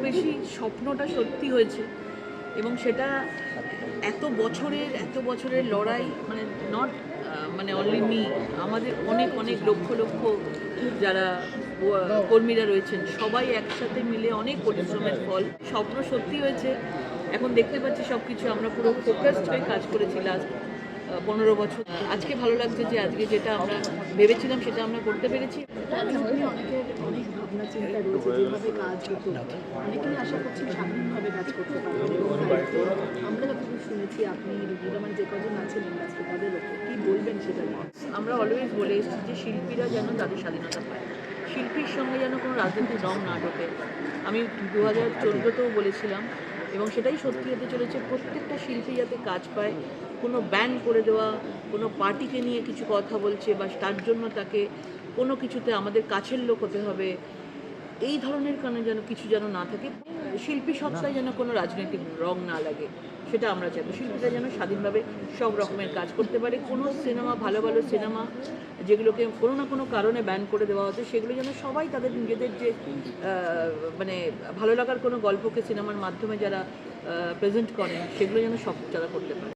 বেশি স্বপ্নটা সত্যি হয়েছে এবং সেটা এত বছরের লড়াই, মানে নট মানে অনলি মি, আমাদের অনেক অনেক লক্ষ লক্ষ যারা কর্মীরা রয়েছেন সবাই একসাথে মিলে অনেক পরিশ্রমের ফল। স্বপ্ন সত্যি হয়েছে। এখন দেখতে পাচ্ছি সব কিছু, আমরা পুরো ফোকাসড হয়ে কাজ করেছি লাস্ট 15 বছর। আজকে ভালো লাগছে যে আজকে যেটা আমরা ভেবেছিলাম সেটা আমরা করতে পেরেছি। অনেকের অনেক ভাবনা চিন্তা রয়েছে যেভাবে কাজ হতো, অনেকেই আশা করছেন স্বাধীনভাবে কাজ করতে পারবেন এবং দায়িত্ব আমরা যতটুকু শুনেছি আপনি রুগীরা মানে যে কজন আছেন ইন্ডাস্ট্রি তাদের ওপর কী বলবেন সেটা নিয়ে? আমরা অলওয়েজ বলে এসেছি যে শিল্পীরা যেন তাদের স্বাধীনতা পায়, শিল্পীর সঙ্গে যেন কোনো রাজনৈতিক রং না ঢোকে। আমি 2014তেও বলেছিলাম এবং সেটাই সত্যি হতে চলেছে। প্রত্যেকটা শিল্পী যাতে কাজ পায়, কোনো ব্যান করে দেওয়া, কোনো পার্টিকে নিয়ে কিছু কথা বলছে বা তার জন্য তাকে কোনো কিছুতে আমাদের কাছের লোক হতে হবে, এই ধরনের কারণে যেন কিছু যেন না থাকে। শিল্পী সত্তায় যেন কোনো রাজনৈতিক রং না লাগে, সেটা আমরা চাইবো। শিল্পীরা যেন স্বাধীনভাবে সব রকমের কাজ করতে পারে। কোনো সিনেমা, ভালো ভালো সিনেমা যেগুলোকে কোনো না কোনো কারণে ব্যান করে দেওয়া হচ্ছে, সেগুলো যেন সবাই তাদের নিজেদের যে মানে ভালো লাগার কোনো গল্পকে সিনেমার মাধ্যমে যারা প্রেজেন্ট করেন, সেগুলো যেন সব যারা করতে পারে।